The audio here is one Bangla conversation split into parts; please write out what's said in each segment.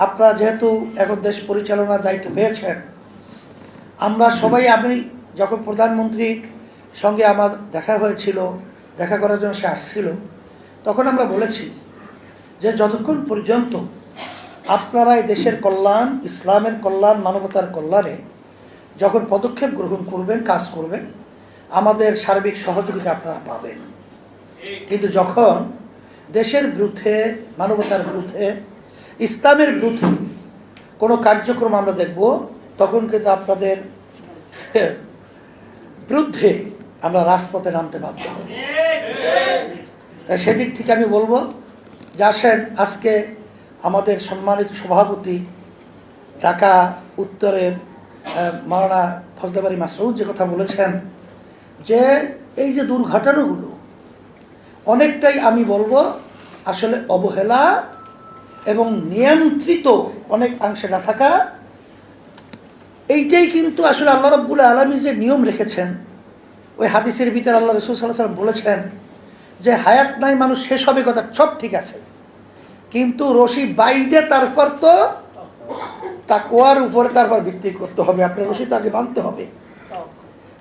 আপনারা যেহেতু এখন দেশ পরিচালনার দায়িত্ব পেয়েছেন, আমরা সবাই, আমি যখন প্রধানমন্ত্রীর সঙ্গে আমার দেখা হয়েছিল, দেখা করার জন্য সে আসছিল, তখন আমরা বলেছি যে যতক্ষণ পর্যন্ত আপনারা এই দেশের কল্যাণ, ইসলামের কল্যাণ, মানবতার কল্যাণে যখন পদক্ষেপ গ্রহণ করবেন, কাজ করবেন, আমাদের সার্বিক সহযোগিতা আপনারা পাবেন। কিন্তু যখন দেশের বিরুদ্ধে, মানবতার বিরুদ্ধে, ইসলামের বিরুদ্ধে কোনো কার্যক্রম আমরা দেখব, তখন কিন্তু আপনাদের বিরুদ্ধে আমরা রাজপথে নামতে বাধ্য হব। সেদিক থেকে আমি বলবো যে আসেন, আজকে আমাদের সম্মানিত সভাপতি ঢাকা উত্তরের মাওলানা ফজলে বারী মাসউদ যে কথা বলেছেন, যে এই যে দুর্ঘটনাগুলো অনেকটাই আমি বলবো আসলে অবহেলা এবং নিয়ন্ত্রিত অনেক অংশে না থাকা, এইটাই কিন্তু আসলে আল্লাহ রাব্বুল আলামিন যে নিয়ম রেখেছেন, ওই হাদিসের ভিতরে আল্লাহ রাসূল সাল্লাল্লাহু আলাইহি ওয়াসাল্লাম বলেছেন যে হায়াত নাই, মানুষ শেষ হবে, কথা সব ঠিক আছে, কিন্তু রশি বাইদে তারপর তো তাকওয়ার উপরে তারপর ভিত্তি করতে হবে। আপনার রশি তো আগে বাঁধতে হবে,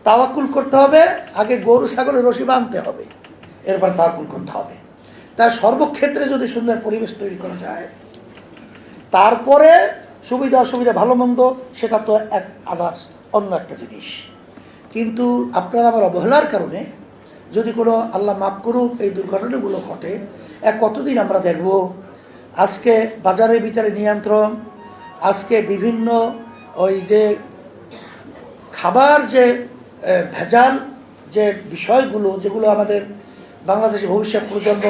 তাওয়াক্কুল করতে হবে, আগে গরু ছাগলের রশি বাঁধতে হবে, এরপর তাওয়াক্কুল করতে হবে। তার সর্বক্ষেত্রে যদি সুন্দর পরিবেশ তৈরি করা যায়, তারপরে সুবিধা অসুবিধা ভালো মন্দ সেটা তো এক আদার্স, অন্য একটা জিনিস। কিন্তু আপনার আমার অবহেলার কারণে যদি কোনো, আল্লাহ মাফ করুক, এই দুর্ঘটনাগুলো ঘটে, কতদিন আমরা দেখব? আজকে বাজারের ভিতরে নিয়ন্ত্রণ, আজকে বিভিন্ন ওই যে খাবার যে ভেজাল যে বিষয়গুলো, যেগুলো আমাদের বাংলাদেশের ভবিষ্যৎ প্রজন্ম,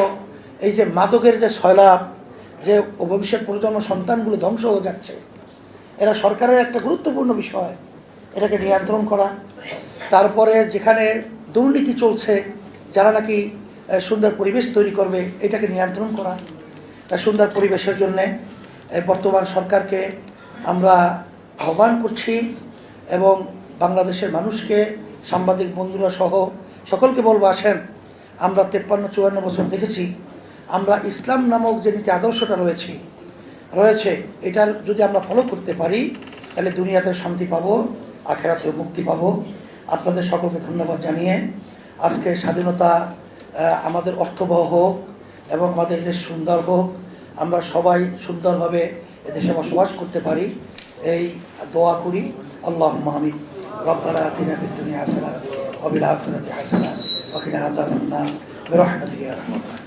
এই যে মাদকের যে সয়লাভ, যে ভবিষ্যৎ প্রজন্ম সন্তানগুলো ধ্বংস হয়ে যাচ্ছে, এরা সরকারের একটা গুরুত্বপূর্ণ বিষয়, এটাকে নিয়ন্ত্রণ করা। তারপরে যেখানে দুর্নীতি চলছে, যারা নাকি সুন্দর পরিবেশ তৈরি করবে, এটাকে নিয়ন্ত্রণ করা। তার সুন্দর পরিবেশের জন্যে বর্তমান সরকারকে আমরা আহ্বান করছি এবং বাংলাদেশের মানুষকে, সাংবাদিক বন্ধুরা সহ সকলকে বলবো, আসেন, আমরা 53-54 বছর দেখেছি, আমরা ইসলাম নামক যে নীতি আদর্শটা রয়েছে এটার যদি আমরা ফলো করতে পারি, তাহলে দুনিয়াতে শান্তি পাবো, আখিরাতেও মুক্তি পাবো। আপনাদের সকলকে ধন্যবাদ জানিয়ে, আজকে স্বাধীনতা আমাদের অর্থবহ হোক এবং আমাদের দেশ সুন্দর হোক, আমরা সবাই সুন্দরভাবে এদেশে বসবাস করতে পারি, এই দোয়া করি। আল্লাহুম্মা আমিন। রব্বানা আতিনা ফিদ দুনিয়া হাসানাহ ওয়া ফিল আখিরাতি হাসানাহ ওয়া কিনা আযাবান নার বিরহমাতিকা ইয়া আরহামার রাহিমিন।